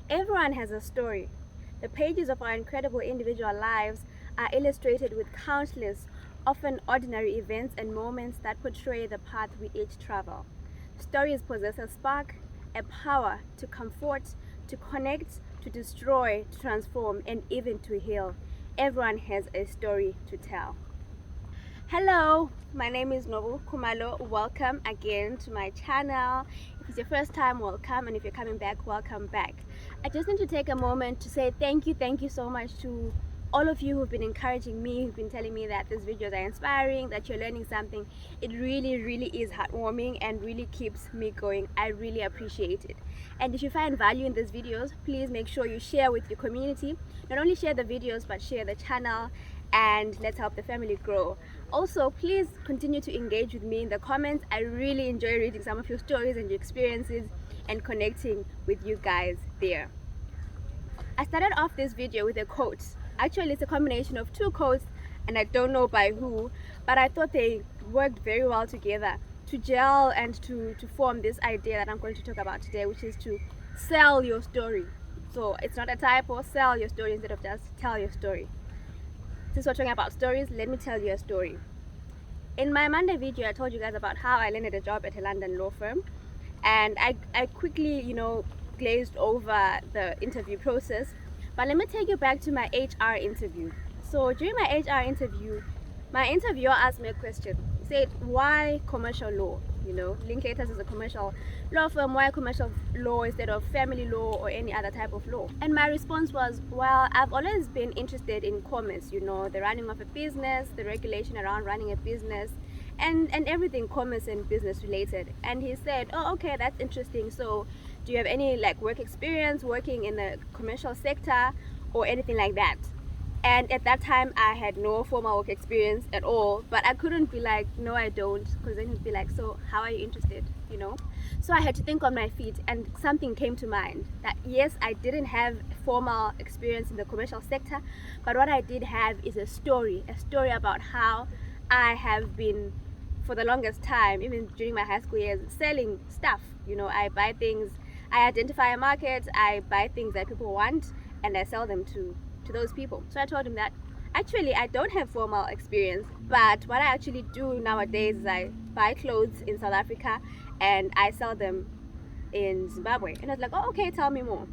Everyone has a story. The pages of our incredible individual lives are illustrated with countless, often ordinary events and moments that portray the path we each travel. Stories possess a spark, a power to comfort, to connect, to destroy, to transform, and even to heal. Everyone has a story to tell. Hello, my name is Nobu Kumalo. Welcome again to my channel. If it's your first time, welcome, and if you're coming back, welcome back. I just need to take a moment to say thank you so much to all of you who've been encouraging me, who've been telling me that these videos are inspiring, that you're learning something. It really is heartwarming and really keeps me going. I really appreciate it. And if you find value in these videos, please make sure you share with your community. Not only share the videos, but share the channel, and let's help the family grow. Also, please continue to engage with me in the comments. I really enjoy reading some of your stories and your experiences and connecting with you guys there. I started off this video with a quote. Actually, it's a combination of two quotes, and I don't know by who, but I thought they worked very well together to gel and to form this idea that I'm going to talk about today, which is to sell your story. So it's not a typo, sell your story instead of just tell your story. Since we're talking about stories, let me tell you a story. In my Monday video, I told you guys about how I landed a job at a London law firm, and I quickly, glazed over the interview process. But let me take you back to my HR interview. So during my HR interview, my interviewer asked me a question. He said, why commercial law? Linklaters is a commercial law firm. Why commercial law instead of family law or any other type of law? And my response was, well, I've always been interested in commerce, the running of a business, the regulation around running a business, and everything commerce and business related. And he said, oh, okay, that's interesting. So do you have any work experience working in the commercial sector or anything like that? And at that time, I had no formal work experience at all, but I couldn't be like, no, I don't, because then he'd be like, so how are you interested, So I had to think on my feet, and something came to mind that yes, I didn't have formal experience in the commercial sector, but what I did have is a story about how I have been, for the longest time, even during my high school years, selling stuff. I buy things, I identify a market, I buy things that people want, and I sell them to those people. So I told him that actually I don't have formal experience, but what I actually do nowadays is I buy clothes in South Africa and I sell them in Zimbabwe. And I was like, oh, okay, tell me more.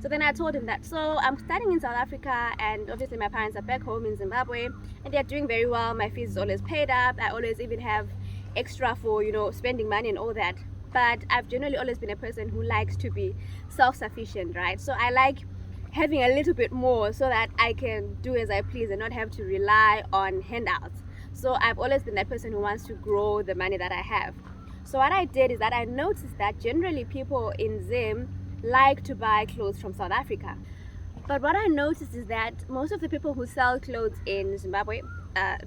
So then I told him that, so I'm studying in South Africa, and obviously my parents are back home in Zimbabwe and they're doing very well. My fees is always paid up. I always even have extra for spending money and all that. But I've generally always been a person who likes to be self-sufficient, right? So I like having a little bit more so that I can do as I please and not have to rely on handouts. So I've always been that person who wants to grow the money that I have. So what I did is that I noticed that generally people in Zim like to buy clothes from South Africa. But what I noticed is that most of the people who sell clothes in Zimbabwe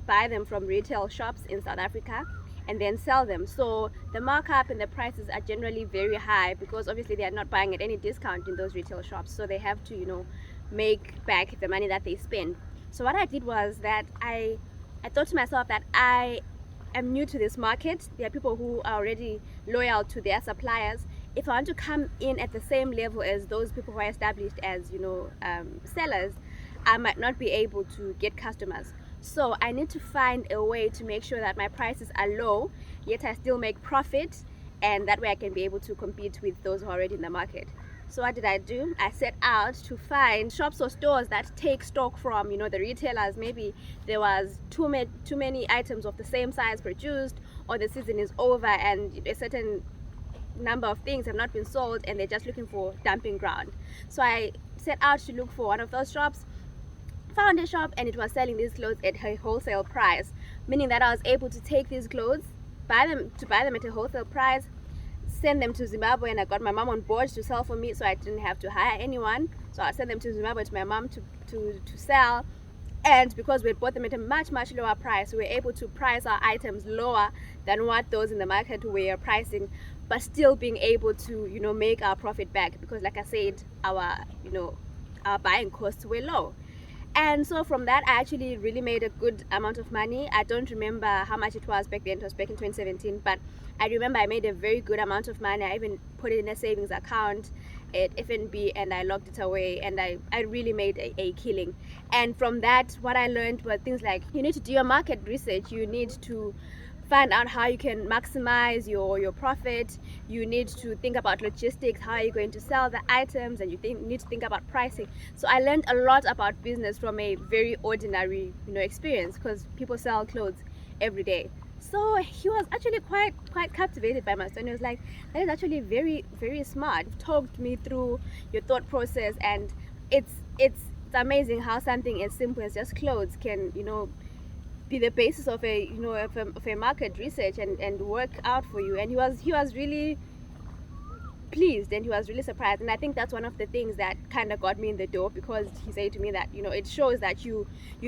buy them from retail shops in South Africa and then sell them. So the markup and the prices are generally very high because obviously they are not buying at any discount in those retail shops. So they have to, make back the money that they spend. So what I did was that I thought to myself that I am new to this market. There are people who are already loyal to their suppliers. If I want to come in at the same level as those people who are established as, sellers, I might not be able to get customers. So I need to find a way to make sure that my prices are low, yet I still make profit, and that way I can be able to compete with those who are already in the market. So what did I do? I set out to find shops or stores that take stock from, the retailers. Maybe there was too many items of the same size produced, or the season is over and a certain number of things have not been sold and they're just looking for dumping ground. So I set out to look for one of those shops, found a shop, and it was selling these clothes at a wholesale price, meaning that I was able to take these clothes, buy them at a wholesale price, send them to Zimbabwe, and I got my mom on board to sell for me, so I didn't have to hire anyone. So I sent them to Zimbabwe to my mom to sell, and because we had bought them at a much lower price, we were able to price our items lower than what those in the market were pricing, but still being able to make our profit back, because like I said, our buying costs were low. And so from that, I actually really made a good amount of money. I don't remember how much it was back then. It was back in 2017, but I remember I made a very good amount of money. I even put it in a savings account, at FNB and I locked it away, and I really made a killing. And from that, what I learned were things like you need to do your market research, you need to find out how you can maximize your profit, you need to think about logistics, how are you going to sell the items, and need to think about pricing. So I learned a lot about business from a very ordinary experience, because people sell clothes every day. So he was actually quite captivated by my story. He was like, that is actually very, very smart. You've talked me through your thought process, and it's amazing how something as simple as just clothes can be the basis of a market research and work out for you. And he was really pleased, and he was really surprised. And I think that's one of the things that kind of got me in the door, because he said to me that it shows that you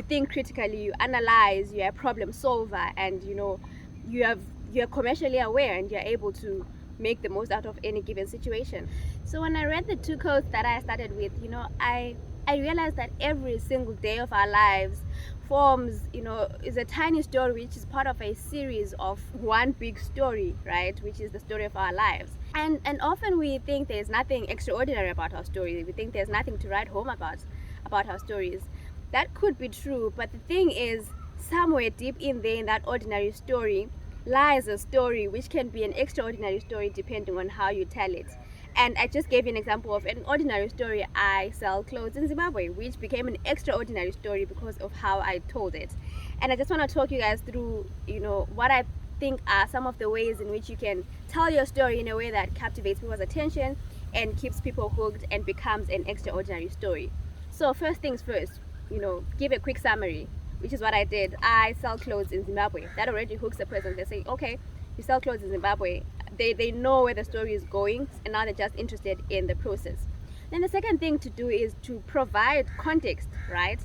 think critically, you analyze, you're a problem solver, and you're commercially aware, and you're able to make the most out of any given situation. So when I read the 2 quotes that I started with, I realized that every single day of our lives forms, is a tiny story which is part of a series of one big story, right? Which is the story of our lives. And often we think there's nothing extraordinary about our story. We think there's nothing to write home about our stories. That could be true, but the thing is, somewhere deep in there in that ordinary story lies a story which can be an extraordinary story depending on how you tell it. And I just gave you an example of an ordinary story. I sell clothes in Zimbabwe, which became an extraordinary story because of how I told it. And I just want to talk you guys through, what I think are some of the ways in which you can tell your story in a way that captivates people's attention and keeps people hooked and becomes an extraordinary story. So first things first, give a quick summary, which is what I did. I sell clothes in Zimbabwe. That already hooks the person. They say, okay, you sell clothes in Zimbabwe. They know where the story is going, and now they're just interested in the process. Then the second thing to do is to provide context, right?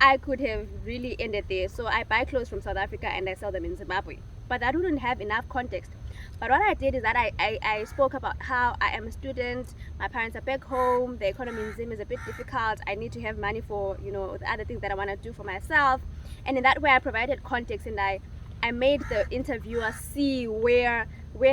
I could have really ended there. So I buy clothes from South Africa and I sell them in Zimbabwe, but that wouldn't have enough context. But what I did is that I spoke about how I am a student, my parents are back home, the economy in Zim is a bit difficult, I need to have money for the other things that I want to do for myself. And in that way I provided context, and I made the interviewer see where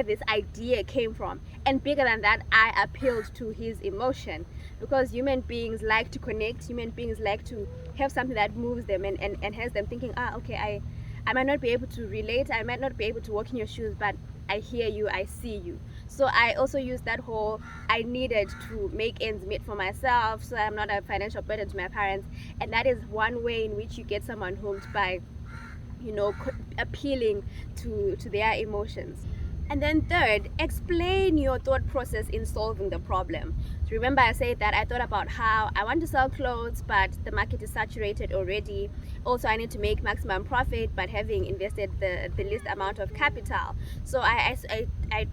this idea came from. And bigger than that, I appealed to his emotion, because human beings like to connect, human beings like to have something that moves them and has them thinking, okay, I might not be able to relate, I might not be able to walk in your shoes, but I hear you, I see you. So I also used that whole, I needed to make ends meet for myself so that I'm not a financial burden to my parents. And that is one way in which you get someone hooked, by appealing to their emotions. And then third, explain your thought process in solving the problem. So remember I said that I thought about how I want to sell clothes, but the market is saturated already. Also, I need to make maximum profit, but having invested the least amount of capital. So I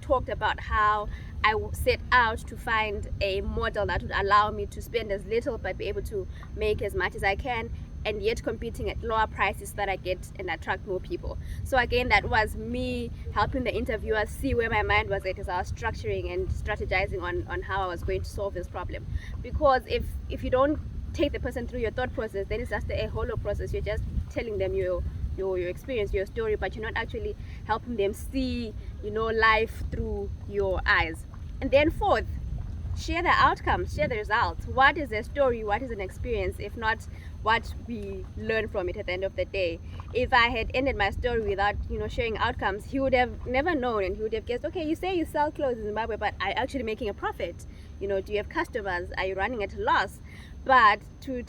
talked about how I set out to find a model that would allow me to spend as little but be able to make as much as I can, and yet competing at lower prices so that I get and attract more people. So again, that was me helping the interviewer see where my mind was at as I was structuring and strategizing on how I was going to solve this problem. Because if you don't take the person through your thought process, then it's just a hollow process. You're just telling them your experience, your story, but you're not actually helping them see life through your eyes. And then fourth, share the outcomes, share the results. What is a story? What is an experience, if not what we learn from it at the end of the day? If I had ended my story without sharing outcomes, he would have never known, and he would have guessed, okay, you say you sell clothes in Zimbabwe, but are you actually making a profit? Do you have customers? Are you running at a loss? But to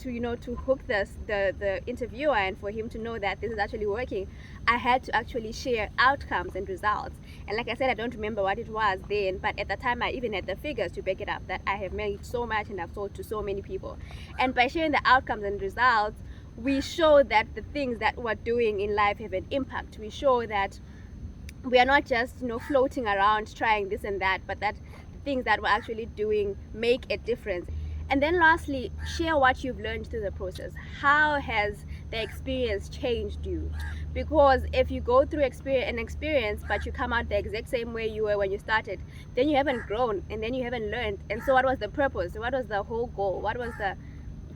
hook the interviewer, and for him to know that this is actually working, I had to actually share outcomes and results. And like I said, I don't remember what it was then, but at the time I even had the figures to back it up, that I have made so much and I've sold to so many people. And by sharing the outcomes and results, we show that the things that we're doing in life have an impact. We show that we are not just floating around trying this and that, but that the things that we're actually doing make a difference. And then lastly, share what you've learned through the process. How has the experience changed you? Because if you go through an experience but you come out the exact same way you were when you started, then you haven't grown, and then you haven't learned. And so what was the purpose? What was the whole goal?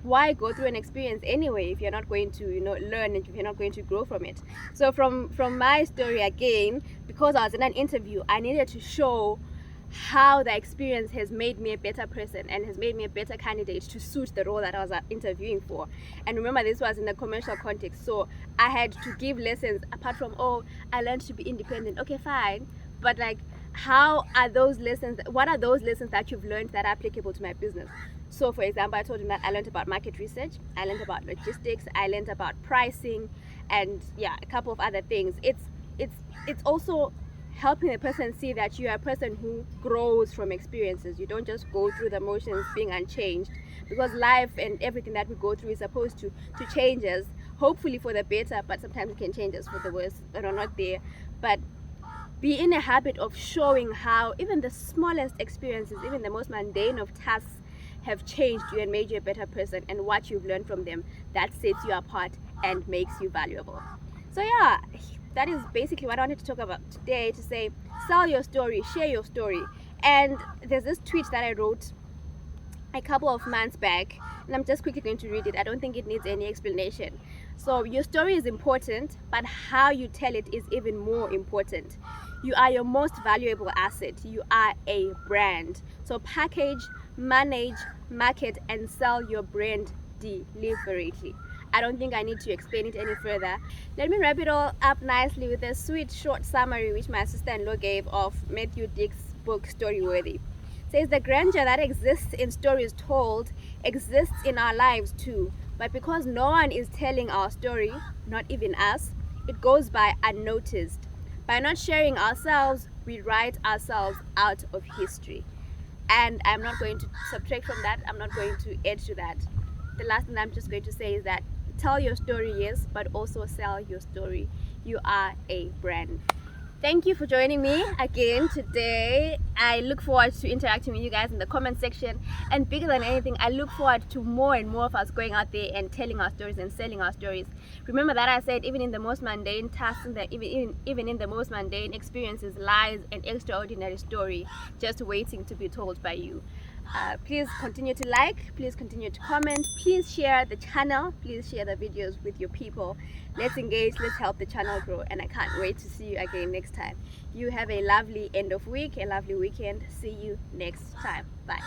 Why go through an experience anyway if you're not going to learn, and if you're not going to grow from it? So from my story again, because I was in an interview, I needed to show how the experience has made me a better person and has made me a better candidate to suit the role that I was interviewing for. And remember, this was in a commercial context, so I had to give lessons apart from, oh, I learned to be independent. Okay, fine, but like, how are those lessons, what are those lessons that you've learned that are applicable to my business? So for example, I told him that I learned about market research, I learned about logistics, I learned about pricing, and yeah, a couple of other things. It's also helping the person see that you are a person who grows from experiences. You don't just go through the motions being unchanged, because life and everything that we go through is supposed to change us, hopefully for the better, but sometimes it can change us for the worse when we're not there. But be in a habit of showing how even the smallest experiences, even the most mundane of tasks, have changed you and made you a better person, and what you've learned from them that sets you apart and makes you valuable. So yeah, that is basically what I wanted to talk about today, to say sell your story, share your story. And there's this tweet that I wrote a couple of months back, and I'm just quickly going to read it. I don't think it needs any explanation. So your story is important, but how you tell it is even more important. You are your most valuable asset. You are a brand. So package, manage, market, and sell your brand deliberately. I don't think I need to explain it any further. Let me wrap it all up nicely with a sweet short summary which my sister-in-law gave of Matthew Dick's book Storyworthy. It says the grandeur that exists in stories told exists in our lives too, but because no one is telling our story, not even us, it goes by unnoticed. By not sharing ourselves, we write ourselves out of history. And I'm not going to subtract from that, I'm not going to add to that. The last thing I'm just going to say is that tell your story, yes, but also sell your story. You are a brand. Thank you for joining me again today. I look forward to interacting with you guys in the comment section, and bigger than anything, I look forward to more and more of us going out there and telling our stories and selling our stories. Remember that I said even in the most mundane tasks, even in the most mundane experiences lies an extraordinary story just waiting to be told by you. Please continue to like, please continue to comment, please share the channel, please share the videos with your people. Let's engage, let's help the channel grow, and I can't wait to see you again next time. You have a lovely end of week, a lovely weekend. See you next time. Bye.